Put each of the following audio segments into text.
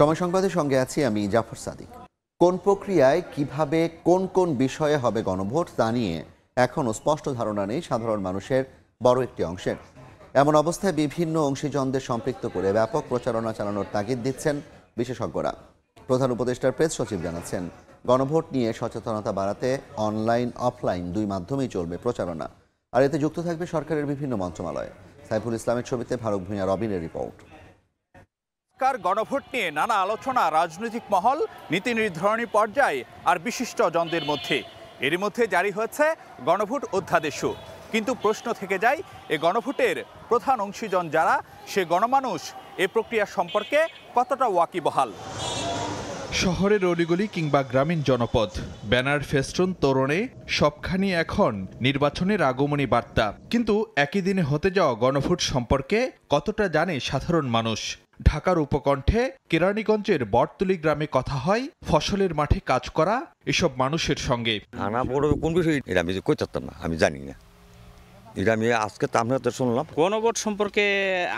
সময় সংবাদের সঙ্গে আছি আমি জাফর সাদিক। কোন প্রক্রিয়ায় কিভাবে কোন কোন বিষয়ে হবে গণভোট তা নিয়ে এখনও স্পষ্ট ধারণা নেই সাধারণ মানুষের বড় একটি অংশের। এমন অবস্থায় বিভিন্ন অংশীজনদের সম্পৃক্ত করে ব্যাপক প্রচারণা চালানোর তাগিদ দিচ্ছেন বিশেষজ্ঞরা। প্রধান উপদেষ্টার প্রেস সচিব জানাচ্ছেন, গণভোট নিয়ে সচেতনতা বাড়াতে অনলাইন অফলাইন দুই মাধ্যমেই চলবে প্রচারণা, আর এতে যুক্ত থাকবে সরকারের বিভিন্ন মন্ত্রণালয়। সাইফুল ইসলামের ছবিতে ফারুক ভূঁইয়া রবিনের রিপোর্ট। গণভোট নিয়ে নানা আলোচনা রাজনৈতিক মহল, নীতি নির্ধারণী পর্যায়ে আর বিশিষ্টজনদের মধ্যে। এরই মধ্যে জারি হয়েছে গণভোট অধ্যাদেশও। কিন্তু প্রশ্ন থেকে যায়, এ গণভোটের প্রধান অংশীজন যারা, সে গণমানুষ এ প্রক্রিয়া সম্পর্কে কতটা ওয়াকিবহাল। শহরের অলিগলি কিংবা গ্রামীণ জনপদ, ব্যানার, ফেস্টুন, তোরণে সবখানি এখন নির্বাচনের আগমনী বার্তা। কিন্তু একই দিনে হতে যাওয়া গণভোট সম্পর্কে কতটা জানে সাধারণ মানুষ? ঢাকার উপকণ্ঠে কেরানীগঞ্জের বটতলী গ্রামে কথা হয় ফসলের মাঠে কাজ করা এসব মানুষের সঙ্গে। কোন বিষয় এটা আমি কই চাচ্তাম না, আমি জানি না। এটা আমি আজকে তো শুনলাম। গণভোট সম্পর্কে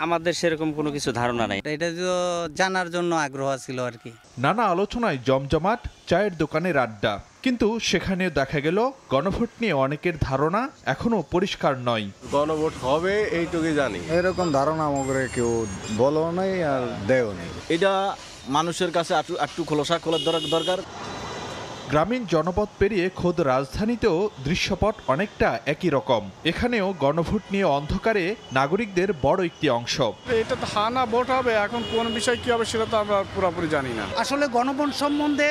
আমাদের সেরকম কোনো কিছু ধারণা নাই, এটা তো জানার জন্য আগ্রহ ছিল আর কি। নানা আলোচনায় জমজমাট, চায়ের দোকানের আড্ডা, কিন্তু সেখানেও দেখা গেল গণভোট নিয়ে অনেকের ধারণা এখনো পরিষ্কার নয়। গণভোট হবে এইটুকুই জানি, এরকম ধারণা আমাদের কেউ বলো নাই আর দেও নেই। এটা মানুষের কাছে একটু খোলসা খোলার দরকার। গ্রামীণ জনপদ পেরিয়ে খোদ রাজধানীতেও দৃশ্যপট অনেকটা একই রকম। এখানেও গণভোট নিয়ে অন্ধকারে নাগরিকদের বড় একটি অংশ। এটা তো হানা ভোট হবে, এখন কোন বিষয় কি হবে সেটা তো আমরা পুরোপুরি জানি না। আসলে গণভোট সম্বন্ধে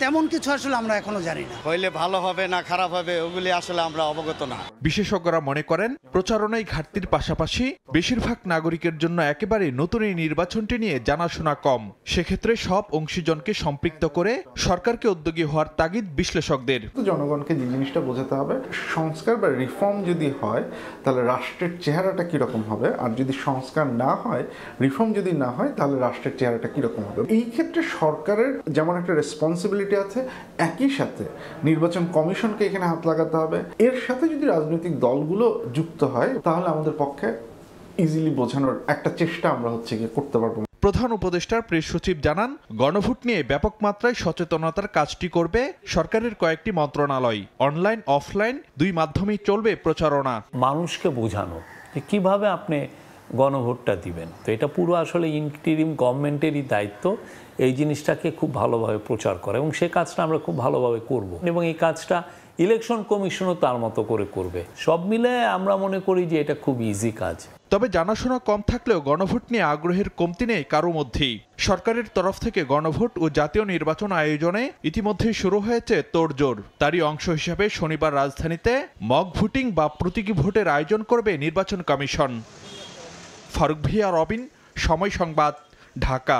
তেমন কিছু আসলে আমরা এখনো জানি না। হইলে ভালো হবে না খারাপ হবে ওগুলি আসলে আমরা অবগত না। বিশেষজ্ঞরা মনে করেন, প্রচারণায় ঘাটতির পাশাপাশি বেশিরভাগ নাগরিকের জন্য একেবারে নতুন এই নির্বাচনটি নিয়ে জানাশোনা কম। সেক্ষেত্রে সব অংশীজনকে সম্পৃক্ত করে সরকারকে উদ্যোগী হওয়ার তাগিদ বিশ্লেষকদের। জনগণকে যে জিনিসটা বোঝাতে হবে, সংস্কার বা রিফর্ম যদি হয় তাহলে রাষ্ট্রের চেহারাটা কিরকম হবে, আর যদি সংস্কার না হয়, রিফর্ম যদি না হয়, তাহলে রাষ্ট্রের চেহারাটা কিরকম হবে। এই ক্ষেত্রে সরকারের যেমন একটা রেসপন্সিবিলিটি আছে, একই সাথে নির্বাচন কমিশনকে এখানে হাত লাগাতে হবে। এর সাথে যদি রাজনৈতিক দলগুলো যুক্ত হয়, তাহলে আমাদের পক্ষে ইজিলি বোঝানোর একটা চেষ্টা আমরা করতে পারবো। প্রধান উপদেষ্টার প্রেস সচিব জানান, গণভোট নিয়ে ব্যাপক মাত্রায় সচেতনতার কাজটি করবে সরকারের কয়েকটি মন্ত্রণালয়। অনলাইন অফলাইন দুই মাধ্যমেই চলবে প্রচারণা। মানুষকে বোঝানো যে কিভাবে আপনি গণভোটটা দিবেন, তো এটা পুরো আসলে ইন্টারিম গভর্নমেন্টেরই দায়িত্ব এই জিনিসটাকে খুব ভালোভাবে প্রচার করা, এবং সে কাজটা আমরা খুব ভালোভাবে করব, এবং এই কাজটা ইলেকশন কমিশনও তার মতো করে করবে। সব মিলে আমরা মনে করি যে এটা খুব ইজি কাজ। তবে জানাশোনা কম থাকলেও গণভোট নিয়ে আগ্রহের কমতি নেই কারো মধ্যেই। সরকারের তরফ থেকে গণভোট ও জাতীয় নির্বাচন আয়োজনে ইতিমধ্যেই শুরু হয়েছে তোড়জোড়। তারই অংশ হিসেবে শনিবার রাজধানীতে মক ভোটিং বা প্রতীকী ভোটের আয়োজন করবে নির্বাচন কমিশন। ফারুক ভূঁইয়া, রবিন, সময় সংবাদ, ঢাকা।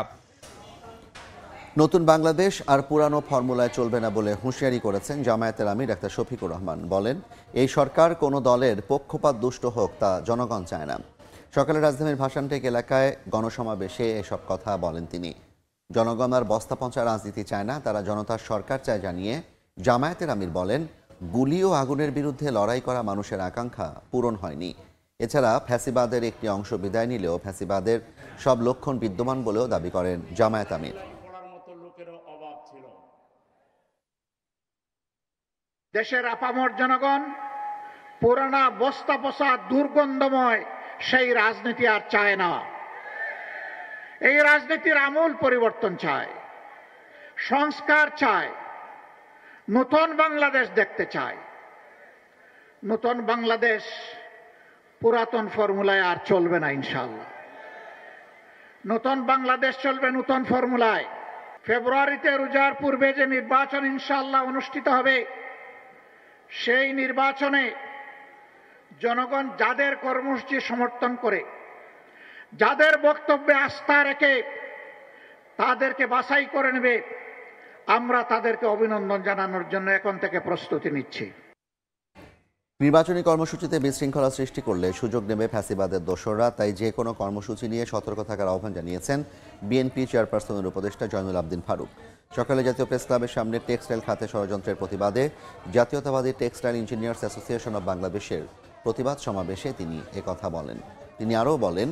নতুন বাংলাদেশ আর পুরানো ফর্মুলায় চলবে না বলে হুঁশিয়ারি করেছেন জামায়াতের আমির ডাক্তার শফিকুর রহমান। বলেন, এই সরকার কোনো দলের পক্ষপাত দুষ্ট হোক তা জনগণ চায় না। সকালে রাজধানীর ভাসানটেক এলাকায় গণসমাবেশে এসব কথা বলেন তিনি। জনগণ আর বস্তা পচা রাজনীতি চায় না, তারা জনতার সরকার চায় জানিয়ে জামায়াতের আমির বলেন, গুলি ও আগুনের বিরুদ্ধে লড়াই করা মানুষের আকাঙ্ক্ষা পূরণ হয়নি। এছাড়া ফ্যাসিবাদের একটি অংশ বিদায় নিলেও ফ্যাসিবাদের সব লক্ষণ বিদ্যমান বলেও দাবি করেন জামায়াত আমির। দেশের আপামর জনগণ পুরানা বস্তা পচা দুর্গন্ধময় সেই রাজনীতি আর চায় না। এই রাজনীতির আমূল পরিবর্তন চায়, সংস্কার চায়, নতুন বাংলাদেশ দেখতে চায়। নতুন বাংলাদেশ পুরাতন ফর্মুলায় আর চলবে না ইনশাআল্লাহ। নতুন বাংলাদেশ চলবে নতুন ফর্মুলায়। ফেব্রুয়ারিতে রোজার পূর্বে যে নির্বাচন ইনশাআল্লাহ অনুষ্ঠিত হবে, সেই নির্বাচনে জনগণ যাদের কর্মসূচি সমর্থন করে, যাদের বক্তব্যে আস্থা রেখে তাদেরকে বাছাই করে নেবে, আমরা তাদেরকে অভিনন্দন জানানোর জন্য এখন থেকে প্রস্তুতি নিচ্ছি। নির্বাচনী কর্মসূচিতে বিশৃঙ্খলা সৃষ্টি করলে সুযোগ নেবে ফ্যাসিবাদের দোসররা, তাই যে কোনো কর্মসূচি নিয়ে সতর্ক থাকার আহ্বান জানিয়েছেন বিএনপি চেয়ারপারসনের উপদেষ্টা জয়নুল আবদিন ফারুক। সকালে জাতীয় প্রেস ক্লাবের সামনে টেক্সটাইল খাতে ষড়যন্ত্রের প্রতিবাদে জাতীয়তাবাদী টেক্সটাইল ইঞ্জিনিয়ার্স অ্যাসোসিয়েশন অব বাংলাদেশের প্রতিবাদ সমাবেশে তিনি একথা বলেন। তিনি আরও বলেন,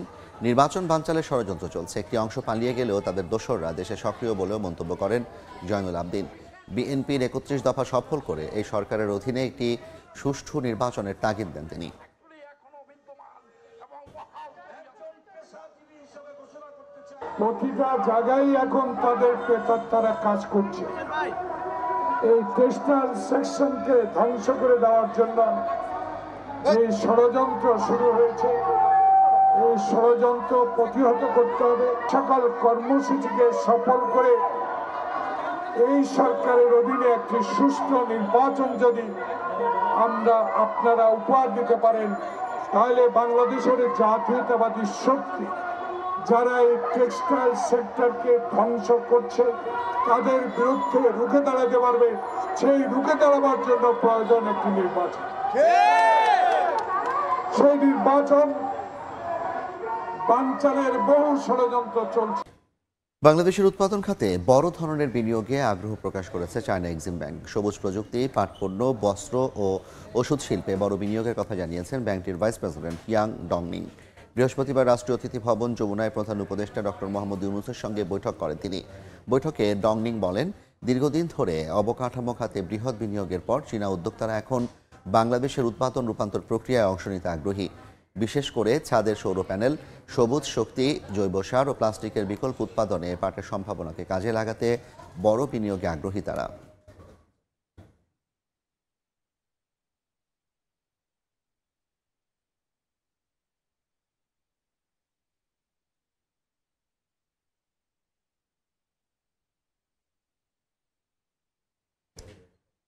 নির্বাচন বানচালের ষড়যন্ত্র চলছে। একটি অংশ পালিয়ে গেলেও তাদের দোসররা দেশে সক্রিয় বলেও মন্তব্য করেন জয়নুল আবদিন। বিএনপির ৩১ দফা সফল করে এই সরকারের অধীনে একটি সুষ্ঠু নির্বাচনের তাগিদ দেন তিনি। প্রতিটা জায়গায় এখন তাদের প্রেতাত্মারা কাজ করছে। এই টেক্সটাইল সেকশনকে ধ্বংস করে দেওয়ার জন্য এই ষড়যন্ত্র শুরু হয়েছে। এই ষড়যন্ত্র প্রতিহত করতে হবে। সকল কর্মসূচিকে সফল করে এই সরকারের অধীনে একটি সুষ্ঠু নির্বাচন যদি আপনারা উপহার দিতে পারেন, তাহলে বাংলাদেশের জাতীয়তাবাদী শক্তি যারা এই টেক্সটাইল সেক্টরকে ধ্বংস করছে তাদের বিরুদ্ধে রুখে দাঁড়াতে পারবে। সেই রুখে দাঁড়াবার জন্য প্রয়োজন একটি নির্বাচন। সেই নির্বাচন বানচালের বহু ষড়যন্ত্র চলছে। বাংলাদেশের উৎপাদন খাতে বড় ধরনের বিনিয়োগে আগ্রহ প্রকাশ করেছে চায়না এক্সিম ব্যাংক। সবুজ প্রযুক্তি, পাটপণ্য, বস্ত্র ও ওষুধ শিল্পে বড় বিনিয়োগের কথা জানিয়েছেন ব্যাংকটির ভাইস প্রেসিডেন্ট ইয়াং ডংনিং। বৃহস্পতিবার রাষ্ট্রীয় অতিথি ভবন যমুনায় প্রধান উপদেষ্টা ডক্টর মোহাম্মদ ইউনূসের সঙ্গে বৈঠক করেন তিনি। বৈঠকে ডংনিং বলেন, দীর্ঘদিন ধরে অবকাঠামো খাতে বৃহৎ বিনিয়োগের পর চীনা উদ্যোক্তারা এখন বাংলাদেশের উৎপাদন রূপান্তর প্রক্রিয়ায় অংশ নিতে আগ্রহী। বিশেষ করে ছাদের সৌর প্যানেল, সবুজ শক্তি, জৈব সার ও প্লাস্টিকের বিকল্প উৎপাদনে পাটের সম্ভাবনাকে কাজে লাগাতে বড় বিনিয়োগে আগ্রহী তারা।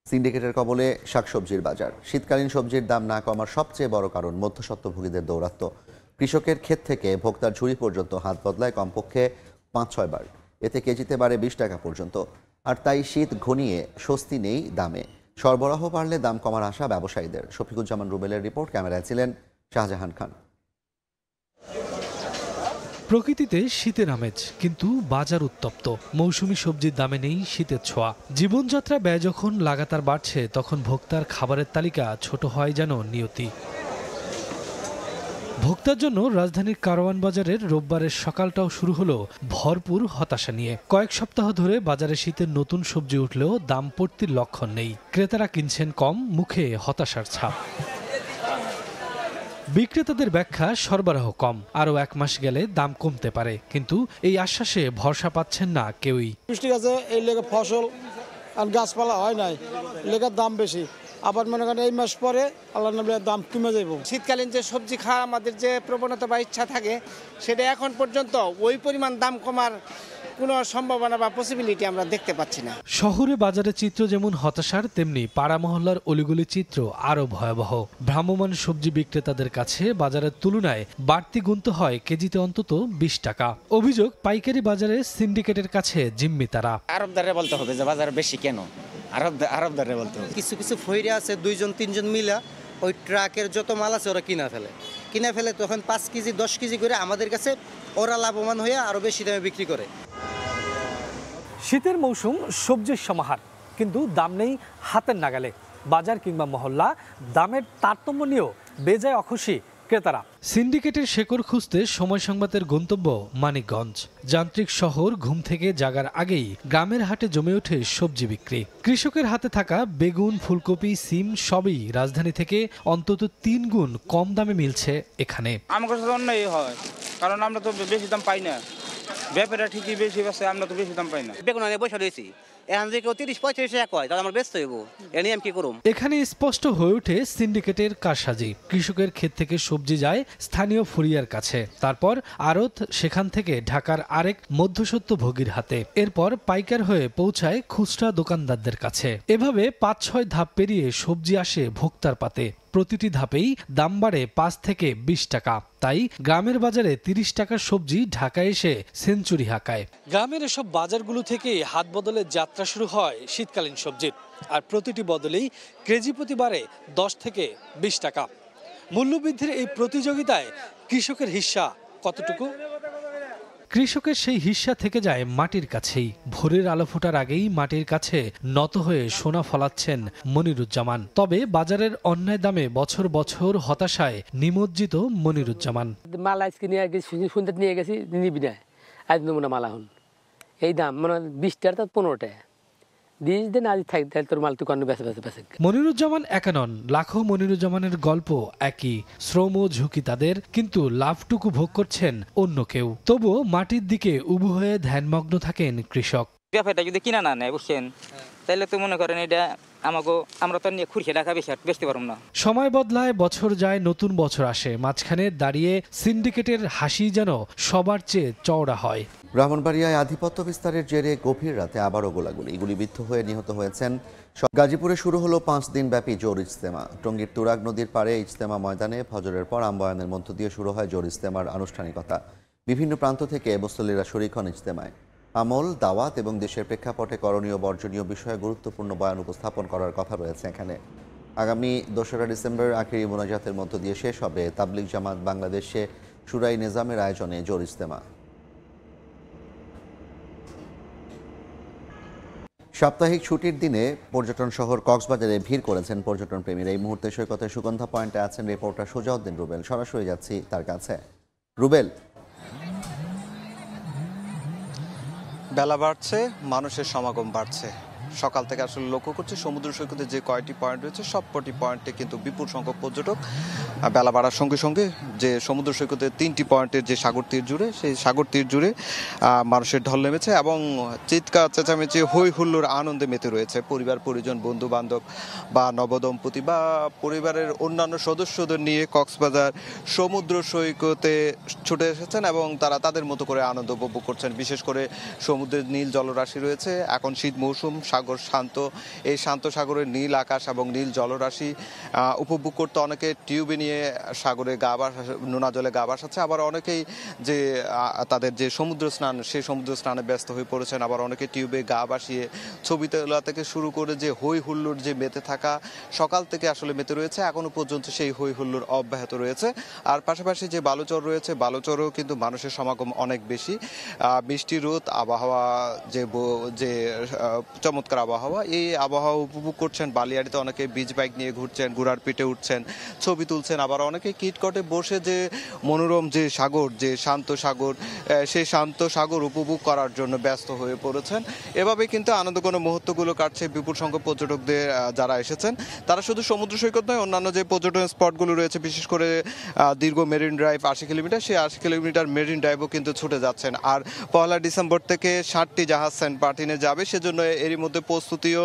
সিন্ডিকেটের কবলে শাকসবজির বাজার। শীতকালীন সবজির দাম না কমার সবচেয়ে বড় কারণ মধ্যস্বত্বভোগীদের দৌরাত্ম্য। কৃষকের ক্ষেত থেকে ভোক্তার ঝুড়ি পর্যন্ত হাত বদলায় কমপক্ষে ৫-৬ বার। এতে কেজিতে বাড়ে ২০ টাকা পর্যন্ত। আর তাই শীত ঘনিয়ে স্বস্তি নেই দামে। সরবরাহ বাড়লে দাম কমার আশা ব্যবসায়ীদের। শফিকুজ্জামান রুবেলের রিপোর্ট, ক্যামেরায় ছিলেন শাহজাহান খান। প্রকৃতিতে শীতের আমেজ, কিন্তু বাজার উত্তপ্ত। মৌসুমী সবজির দামে নেই শীতের ছোঁয়া। জীবনযাত্রা ব্যয় যখন লাগাতার বাড়ছে, তখন ভোক্তার খাবারের তালিকা ছোট হয় যেন নিয়তি। ভোক্তার জন্য রাজধানীর কারওয়ান বাজারের রোববারের সকালটাও শুরু হলো ভরপুর হতাশা নিয়ে। কয়েক সপ্তাহ ধরে বাজারে শীতের নতুন সবজি উঠলেও দাম পড়তির লক্ষণ নেই। ক্রেতারা কিনছেন কম, মুখে হতাশার ছাপ। বিক্রেতাদের ব্যাখ্যা, সরবরাহ কম, আরও ১ মাস গেলে দাম কমতে পারে। কিন্তু এই আশ্বাসে ভরসা পাচ্ছেন না কেউই। বৃষ্টি গাছে এই লেগে ফসল আর গাছপালা হয় নাই, লেগার দাম বেশি। আবার মনে করেন এই মাস পরে আল্লাহ দাম কমে যাব। শীতকালীন যে সবজি খাওয়া আমাদের যে প্রবণতা বা ইচ্ছা থাকে, সেটা এখন পর্যন্ত ওই পরিমাণ দাম কমার কোনো সম্ভাবনা বা পসিবিলিটি আমরা দেখতে পাচ্ছি না। শহরে বাজারের চিত্র যেমন হতাশার, তেমনি পাড়া মহল্লার অলিগলির চিত্র আরও ভয়াবহ। ভ্রাম্যমাণ সবজি বিক্রেতাদের কাছে বাজারের তুলনায় বাড়তি গুনতে হয় কেজিতে অন্তত ২০ টাকা। অভিযোগ, পাইকারি বাজারে সিন্ডিকেটের কাছে জিম্মি তারা। আরবদারে বলতে হবে যে বাজার বেশি কেন, আরবদারে বলতে হবে। কিছু কিছু ফইরে আছে ২-৩ মিলা ওই ট্রাকের যত মাল আছে ওরা কিনা ফেলে তখন ৫ কেজি ১০ কেজি করে আমাদের কাছে ওরা লাভবান হয়ে আরও বেশি দামে বিক্রি করে। শীতের মৌসুম, সবজির সমাহার, কিন্তু দাম নেই হাতের নাগালে। বাজার কিংবা মহল্লা, দামের তারতম্য নিয়েও বেজায় অখুশি ক্রেতারা। সিন্ডিকেটের শেকড় খুঁজতে সময় সংবাদের গন্তব্য মানিকগঞ্জ। যান্ত্রিক শহর, ঘুম থেকে জাগার আগেই গ্রামের হাটে জমে ওঠে সবজি বিক্রি। কৃষকের হাতে থাকা বেগুন, ফুলকপি, সিম সবই রাজধানী থেকে অন্তত ৩ গুণ কম দামে মিলছে এখানে। আমার কাছে অন্যায় হয়, কারণ আমরা তো বেশি দাম পাই না। ব্যাপারটা ঠিকই বেশি আছে, আমরা তো বেশি দাম পাই না। বেগুন আনে বসে রয়েছি, এখন যে কেউ ৩০-৩৫ টাকা হয়, তাহলে আমরা ব্যস্ত হইব। এ নিয়ে আমি কি করব? এখানে স্পষ্ট হয়ে ওঠে সিন্ডিকেটের কারসাজি। কৃষকের ক্ষেত থেকে সবজি যায় স্থানীয় ফুরিয়ার কাছে, তারপর আড়ত, সেখান থেকে ঢাকার আরেক মধ্যস্বত্বভোগীর হাতে, এরপর পাইকার হয়ে পৌঁছায় খুচরা দোকানদারদের কাছে। এভাবে ৫-৬ ধাপ পেরিয়ে সবজি আসে ভোক্তার পাতে। প্রতিটি ধাপেই দাম বাড়ে ৫ থেকে ২০ টাকা। তাই গ্রামের বাজারে ৩০ টাকার সবজি ঢাকায় এসে সেঞ্চুরি হাঁকায়। গ্রামের এসব বাজারগুলো থেকেই হাত বদলের যাত্রা শুরু হয় শীতকালীন সবজির। আর প্রতিটি বদলেই কেজি প্রতি বাড়ে ১০ থেকে ২০ টাকা। মূল্যবৃদ্ধির এই প্রতিযোগিতায় কৃষকের হিস্সা কতটুকু? কৃষকের সেই হিস্যা থেকে যায় মাটির কাছেই। ভোরের আলো ফোটার আগেই মাটির কাছে নত হয়ে সোনা ফলাচ্ছেন মনিরুজ্জামান। তবে বাজারের অন্যায় দামে বছর বছর হতাশায় নিমজ্জিত মনিরুজ্জামান। মালা আজকে নিয়ে গেছি, সুন্দর নিয়ে গেছি, নিবি না আজ নমুনা মালা হন এই দাম মানে 20 টাকা 15 টাকা। মনিরুজ্জামান একা নন, লাখো মনিরুজ্জামানের গল্প একই। শ্রম ও ঝুঁকি তাদের, কিন্তু লাভটুকু ভোগ করছেন অন্য কেউ। তবুও মাটির দিকে উবু হয়ে ধ্যানমগ্ন থাকেন কৃষক। ব্যাপারটা যদি কিনা না নেয় বুঝছেন, তাহলে তো মনে করেন এটা আমরা তো নিয়ে খুরশি রাখা বেচতে পারবো না। সময় বদলায়, বছর যায়, নতুন বছর আসে। মাঝখানে দাঁড়িয়ে সিন্ডিকেটের হাসি যেন সবার চেয়ে চওড়া হয়। ব্রাহ্মণবাড়িয়ায় আধিপত্য বিস্তারের জেরে গভীর রাতে আবারও গোলাগুলি, গুলিবিদ্ধ হয়ে নিহত হয়েছেন। গাজীপুরে শুরু হলো 5 দিন ব্যাপী জোর ইজতেমা। টঙ্গীর তুরাগ নদীর পাড়ে ইজতেমা ময়দানে ফজরের পর আম্বয়ানের মধ্য দিয়ে শুরু হয় জোর ইজতেমার আনুষ্ঠানিকতা। বিভিন্ন প্রান্ত থেকে মুসল্লিরা শরীক হন ইজতেমায়। আমল, দাওয়াত এবং দেশের প্রেক্ষাপটে করণীয় বর্জনীয় বিষয়ে গুরুত্বপূর্ণ বয়ান উপস্থাপন করার কথা রয়েছে এখানে। আগামী 2রা ডিসেম্বর আখেরি মোনাজাতের মধ্য দিয়ে শেষ হবে তাবলিগ জামাত বাংলাদেশে শুরাই নিজামের আয়োজনে জোর ইজতেমা। সাপ্তাহিক ছুটির দিনে পর্যটন শহর কক্সবাজারে ভিড় করেছেন পর্যটন প্রেমীরা। এই মুহূর্তে সৈকতের সুগন্ধা পয়েন্টে আছেন রিপোর্টার সুজাউদ্দিন রুবেল। সরাসরি যাচ্ছি তার কাছে। রুবেল, বেলা বাড়ছে, মানুষের সমাগম বাড়ছে। সকাল থেকে আসলে লক্ষ্য করছে সমুদ্র সৈকতে যে কয়টি পয়েন্ট রয়েছে সবকটি পয়েন্টে কিন্তু বিপুল সংখ্যক পর্যটক। বেলা বাড়ার সঙ্গে সঙ্গে যে সমুদ্র সৈকতের 3টি পয়েন্টের যে সাগর তীর জুড়ে, সেই সাগর তীর জুড়ে মানুষের ঢল নেমেছে এবং চিৎকার চেঁচামেচি হই হুল্লোড় আনন্দে মেতে রয়েছে পরিবার পরিজন, বন্ধু বান্ধব বা নবদম্পতি বা পরিবারের অন্যান্য সদস্যদের নিয়ে কক্সবাজার সমুদ্র সৈকতে ছুটে এসেছেন এবং তারা তাদের মতো করে আনন্দ উপভোগ করছেন। বিশেষ করে সমুদ্রের নীল জলরাশি রয়েছে, এখন শীত মৌসুম, সাগর শান্ত। এই শান্ত সাগরের নীল আকাশ এবং নীল জলরাশি উপভোগ করতে অনেকে টিউবে নিয়ে সাগরে গা নোনা জলে গা ভাসাচ্ছে, আবার অনেকেই যে তাদের যে সমুদ্র স্নান, সেই সমুদ্র স্নানে ব্যস্ত হয়ে পড়েছেন। আবার অনেকে টিউবে গা ভাসিয়ে ছবি তোলা থেকে শুরু করে যে হই হুল্লোড় যে মেতে থাকা, সকাল থেকে আসলে মেতে রয়েছে, এখনো পর্যন্ত সেই হই হুল্লোড় অব্যাহত রয়েছে। আর পাশাপাশি যে বালুচর রয়েছে, বালুচরেও কিন্তু মানুষের সমাগম অনেক বেশি। মিষ্টি রোদ, আবহাওয়া যে চমৎকার আবহাওয়া, এই আবহাওয়া উপভোগ করছেন। বালিয়াড়িতে অনেকে বিচ বাইক নিয়ে ঘুরছেন, ঘোড়ার পিঠে উঠছেন, ছবি তুলছেন। আবার অনেকে কিটকটে বসে যে মনোরম যে সাগর, যে শান্ত সাগর, সেই শান্ত সাগর উপভোগ করার জন্য ব্যস্ত হয়ে পড়েছেন। এভাবে কিন্তু আনন্দঘন মুহূর্তগুলো কাটছে বিপুল সংখ্যক পর্যটকদের যারা এসেছেন। তারা শুধু সমুদ্র সৈকত নয়, অন্যান্য যে পর্যটন স্পটগুলো রয়েছে, বিশেষ করে দীর্ঘ মেরিন ড্রাইভ 80 কিলোমিটার, সেই 80 কিলোমিটার মেরিন ড্রাইভও কিন্তু ছুটে যাচ্ছেন। আর 1 ডিসেম্বর থেকে 60টি জাহাজ সেন্ট মার্টিনে যাবে, সেজন্য এরই মধ্যে প্রস্তুতিও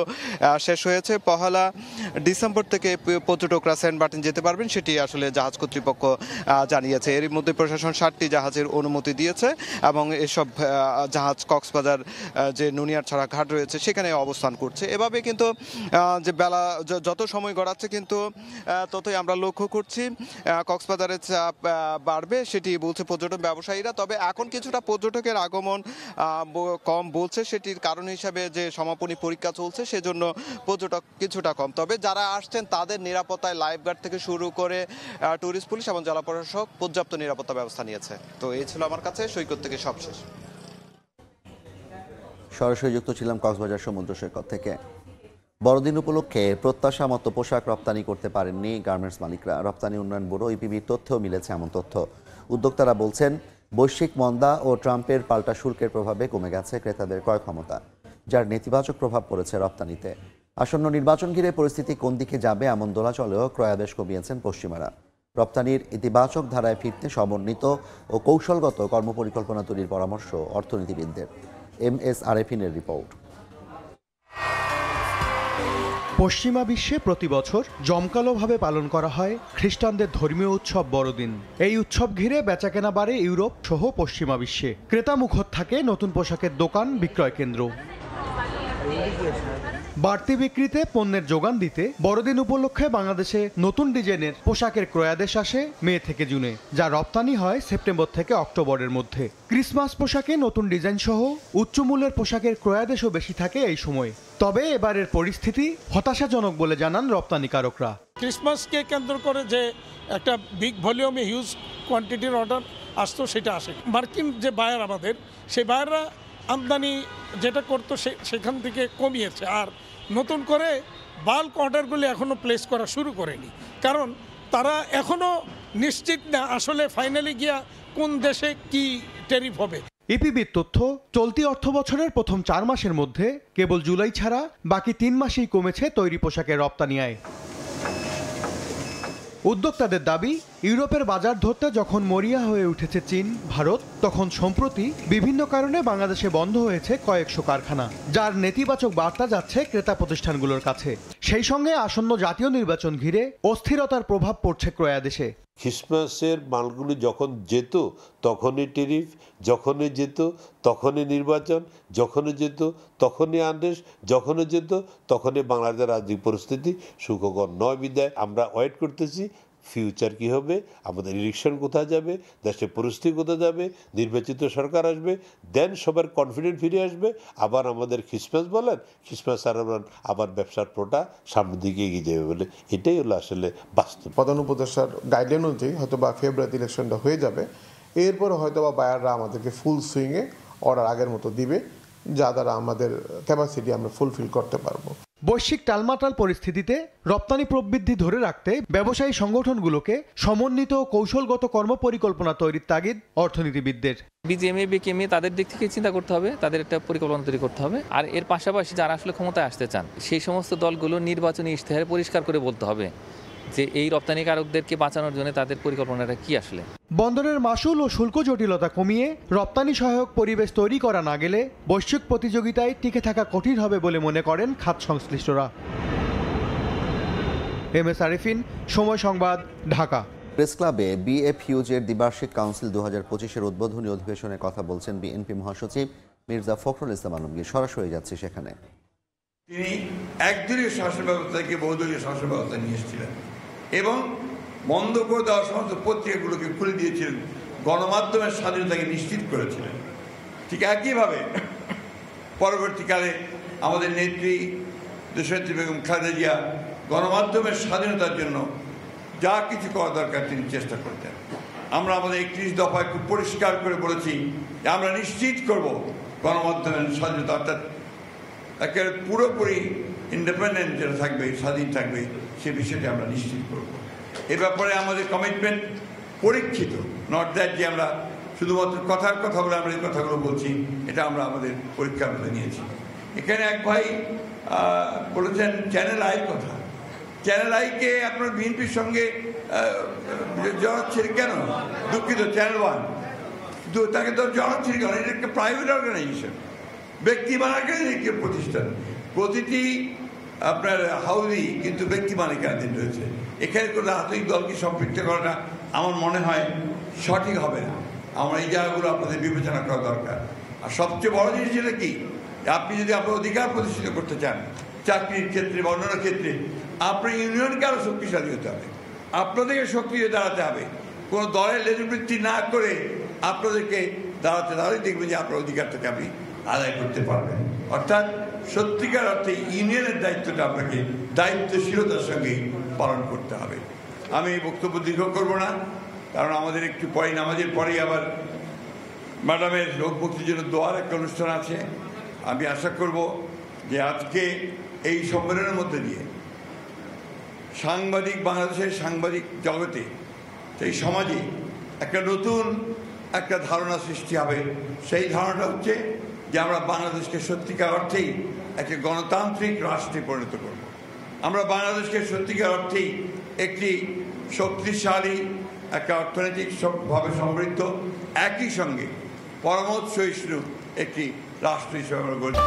শেষ হয়েছে। 1 ডিসেম্বর থেকে পর্যটকরা সেন্ট মার্টিন যেতে পারবেন, সেটি আসলে জাহাজ কর্তৃপক্ষ জানিয়েছে। এরই মধ্যে প্রশাসন 60টি জাহাজের অনুমতি দিয়েছে এবং এসব জাহাজ কক্সবাজার যে নুনিয়ারছড়া ঘাট রয়েছে সেখানে অবস্থান করছে। এভাবে কিন্তু যে বেলা যত সময় গড়াচ্ছে কিন্তু ততই আমরা লক্ষ্য করছি কক্সবাজারের চাপ বাড়বে, সেটি বলছে পর্যটন ব্যবসায়ীরা। তবে এখন কিছুটা পর্যটকের আগমন কম বলছে, সেটির কারণ হিসাবে যে সমাপনী পরীক্ষা চলছে, সেজন্য পর্যটক কিছুটা কম। তবে যারা আসছেন তাদের নিরাপত্তায় লাইফগার্ড থেকে শুরু করে ট্যুরিস্ট পুলিশ এবং জেলা প্রশাসক পর্যাপ্ত নিরাপত্তা ব্যবস্থা নিয়েছে। তো এই ছিল আমার কাছে সৈকত থেকে সবশেষ। সরাসরি যুক্ত ছিলাম কক্সবাজার সমুদ্র সৈকত থেকে। বড়দিন উপলক্ষে প্রত্যাশা মতো পোশাক রপ্তানি করতে পারেননি গার্মেন্টস মালিকরা। রপ্তানি উন্নয়ন ব্যুরো ইপিবির তথ্যেও মিলেছে এমন তথ্য। উদ্যোক্তারা বলছেন, বৈশ্বিক মন্দা ও ট্রাম্পের পাল্টা শুল্কের প্রভাবে কমে গেছে ক্রেতাদের ক্রয় ক্ষমতা, যার নেতিবাচক প্রভাব পড়েছে রপ্তানিতে। আসন্ন নির্বাচন ঘিরে পরিস্থিতি কোন দিকে যাবে এমন দোলাচলেও ক্রয়াদেশ কমিয়েছেন পশ্চিমারা। রপ্তানির ইতিবাচক ধারায় ফিরতে সমন্বিত ও কৌশলগত কর্মপরিকল্পনা তৈরির পরামর্শ অর্থনীতিবিদদের। MSRFIনের রিপোর্ট। পশ্চিমা বিশ্বে প্রতি বছর জমকালোভাবে পালন করা হয় খ্রিস্টানদের ধর্মীয় উৎসব বড়দিন। এই উৎসব ঘিরে বেচাকেনা বাড়ে ইউরোপ সহ পশ্চিমা বিশ্বে। ক্রেতা মুখর থাকে নতুন পোশাকের দোকান, বিক্রয় কেন্দ্র। বাড়তি বিক্রিতে পণ্যের যোগান দিতে বড়দিন উপলক্ষে বাংলাদেশে নতুন ডিজাইনের পোশাকের ক্রয়াদেশ আসে মে থেকে জুনে, যা রপ্তানি হয় সেপ্টেম্বর থেকে অক্টোবরের মধ্যে। ক্রিসমাস পোশাকে নতুন ডিজাইন সহ উচ্চমূল্যের পোশাকের ক্রয়াদেশও বেশি থাকে এই সময়। তবে এবারের পরিস্থিতি হতাশাজনক বলে জানান রপ্তানিকারকরা। ক্রিসমাসকে কেন্দ্র করে যে একটা বিগ ভলিউমে হিউজ কোয়ান্টিটির অর্ডার আসতো সেটা আসে। মার্কিন যে বায়ার আমাদের, সেই বায়াররা আমদানি যেটা করতো সেখান থেকে কমিয়েছে, আর নতুন করে বাল্ক অর্ডারগুলি এখনও প্লেস করা শুরু করেনি, কারণ তারা এখনও নিশ্চিত না আসলে ফাইনালি গিয়া কোন দেশে কি ট্যারিফ হবে। ইপিবির তথ্য, চলতি অর্থবছরের প্রথম 4 মাসের মধ্যে কেবল জুলাই ছাড়া বাকি 3 মাসেই কমেছে তৈরি পোশাকের রপ্তানি আয়। উদ্যোক্তাদের দাবি, ইউরোপের বাজার ধরতে যখন মরিয়া হয়ে উঠেছে চীন, ভারত, তখন সম্প্রতি বিভিন্ন কারণে বাংলাদেশে বন্ধ হয়েছে কয়েকশো কারখানা, যার নেতিবাচক বার্তা যাচ্ছে ক্রেতা প্রতিষ্ঠানগুলোর কাছে। সেই সঙ্গে আসন্ন জাতীয় নির্বাচন ঘিরে অস্থিরতার প্রভাব পড়ছে ক্রয়াদেশে। ক্রিসমাসের মালগুলো যখন যেত তখনই ট্যারিফ, যখনই যেত তখনই নির্বাচন, যখনই যেত তখনই আনরেস্ট, যখনই যেত তখনই বাংলাদেশের রাজনৈতিক পরিস্থিতি সুখকর নয়। বিদায় আমরা ওয়েট করতেছি ফিউচার কি হবে, আমাদের ইলেকশন কোথায় যাবে, দেশের পরিস্থিতি কোথায় যাবে, নির্বাচিত সরকার আসবে, দেন সবার কনফিডেন্ট ফিরে আসবে, আবার আমাদের ক্রিসমাস বলেন, ক্রিসমাস আর আবার ব্যবসার ফ্লোটা সামনের দিকে এগিয়ে যাবে বলে, এটাই হলো আসলে বাস্তব। প্রধান উপদেষ্টার গাইডলাইন অনুযায়ী হয়তো বা ফেব্রুয়ারিতে ইলেকশনটা হয়ে যাবে, এরপর হয়তো বা বায়াররা আমাদেরকে ফুল সুইংয়ে অর্ডার আগের মতো দিবে, যা দ্বারা আমাদের ক্যাপাসিটি আমরা ফুলফিল করতে পারবো। বৈশ্বিক টালমাটাল পরিস্থিতিতে রপ্তানি প্রবৃদ্ধি ধরে রাখতে ব্যবসায়ী সংগঠনগুলোকে সমন্বিত কৌশলগত কর্মপরিকল্পনা তৈরির তাগিদ অর্থনীতিবিদদের। বিজিএমএ বিকেএমএ তাদের দিক থেকে চিন্তা করতে হবে, তাদের একটা পরিকল্পনা তৈরি করতে হবে। আর এর পাশাপাশি যারা আসলে ক্ষমতায় আসতে চান সেই সমস্ত দলগুলো নির্বাচনী ইশতেহারে পরিষ্কার করে বলতে হবে যে এই রপ্তানিকারকদেরকে বাঁচানোর জন্য তাদের পরিকল্পনাটা কি আসলে। বন্দরের মাসুল ও শুল্ক জটিলতা কমিয়ে রপ্তানি সহায়ক পরিবেশ তৈরি করা না গেলে বৈশ্বিক প্রতিযোগিতায় টিকে থাকা কঠিন হবে বলে মনে করেন খাত সংশ্লিষ্টরা। MS আরিফিন, সময় সংবাদ, ঢাকা। প্রেস ক্লাবে বিএফইউজের দ্বিবার্ষিক কাউন্সিল 2025-এর উদ্বোধনী অধিবেশনে কথা বলছেন বিএনপি মহাসচিব মির্জা ফখরুল ইসলাম আলমগীর। সরাসরি যাচ্ছে সেখানে। তিনি একদলীয় শাসন ব্যবস্থা থেকে বহুদলীয় শাসন ব্যবস্থা নিয়ে এসেছিলেন এবং বন্ধ করে দেওয়া সমস্ত পত্রিকাগুলোকে খুলে দিয়েছিলেন, গণমাধ্যমের স্বাধীনতাকে নিশ্চিত করেছিলেন। ঠিক একইভাবে পরবর্তীকালে আমাদের নেত্রী দেশনেত্রী বেগম খালেদা জিয়া গণমাধ্যমের স্বাধীনতার জন্য যা কিছু করা দরকার তিনি চেষ্টা করতেন। আমরা আমাদের 31 দফায় খুব পরিষ্কার করে বলেছি যে আমরা নিশ্চিত করব গণমাধ্যমের স্বাধীনতা, অর্থাৎ একেবারে পুরোপুরি ইন্ডিপেন্ডেন্ট যেটা থাকবে, স্বাধীন থাকবে, সে বিষয়টি আমরা নিশ্চিত করব। এ ব্যাপারে আমাদের কমিটমেন্ট পরীক্ষিত, নট দ্যাট যে আমরা শুধুমাত্র কথার কথা বলে আমরা এই কথাগুলো বলছি, এটা আমরা আমাদের পরীক্ষার মধ্যে নিয়েছি। এখানে এক ভাই বলেছেন চ্যানেল আই কথা, চ্যানেল আইকে আপনার বিএনপির সঙ্গে জড়াচ্ছেন কেন? দুঃখিত, চ্যানেল 1 তাকে তো জড়াচ্ছেন কেন? এটা একটা প্রাইভেট অর্গানাইজেশন, ব্যক্তি মালিকানাধীন একটি প্রতিষ্ঠান। প্রতিটি আপনার হাউসই কিন্তু ব্যক্তি মালিকানাধীন রয়েছে। এখানে কোনো রাজনৈতিক দলকে সম্পৃক্ত করাটা আমার মনে হয় সঠিক হবে না। আমরা এই জায়গাগুলো আপনাদের বিবেচনা করা দরকার। আর সবচেয়ে বড় জিনিস যেটা কি, আপনি যদি আপনার অধিকার প্রতিষ্ঠিত করতে চান চাকরির ক্ষেত্রে বা অন্যান্য ক্ষেত্রে, আপনার ইউনিয়নকে আরও শক্তিশালী হতে হবে, আপনাদেরকে সক্রিয় দাঁড়াতে হবে। কোনো দলের লেজবৃত্তি না করে আপনাদেরকে দাঁড়াতে দাঁড়িয়ে দেখবেন যে আপনার অধিকারটাকে আপনি আদায় করতে পারবেন। অর্থাৎ সত্যিকার অর্থে ইউনিয়নের দায়িত্বটা আপনাকে দায়িত্বশীলতার সঙ্গে পালন করতে হবে। আমি বক্তব্য দীর্ঘ করব না, কারণ আমাদের একটু পরে নামাজের পরেই আবার ম্যাডামের লোক মুক্তির জন্য দোয়ার একটা অনুষ্ঠান আছে। আমি আশা করব যে আজকে এই সম্মেলনের মধ্যে দিয়ে বাংলাদেশের সাংবাদিক জগতে, এই সমাজে একটা নতুন একটা ধারণা সৃষ্টি হবে। সেই ধারণাটা হচ্ছে যে আমরা বাংলাদেশকে সত্যিকার অর্থেই একটা গণতান্ত্রিক রাষ্ট্রে পরিণত করব। আমরা বাংলাদেশকে সত্যিকার অর্থেই একটি শক্তিশালী, একটা অর্থনৈতিকভাবে সমৃদ্ধ, একই সঙ্গে পরমত সহিষ্ণু একটি রাষ্ট্র হিসেবে আমরা গড়ি।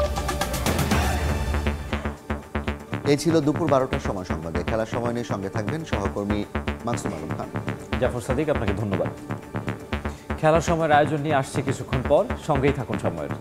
এই ছিল দুপুর 12টার সময় সংবাদে। খেলার সময় নিয়ে সঙ্গে থাকবেন সহকর্মী মাসুম আলম খান। জাফর সাদিক, আপনাকে ধন্যবাদ। খেলার সময়ের আয়োজন নিয়ে আসছে কিছুক্ষণ পর, সঙ্গেই থাকুন সময়ের।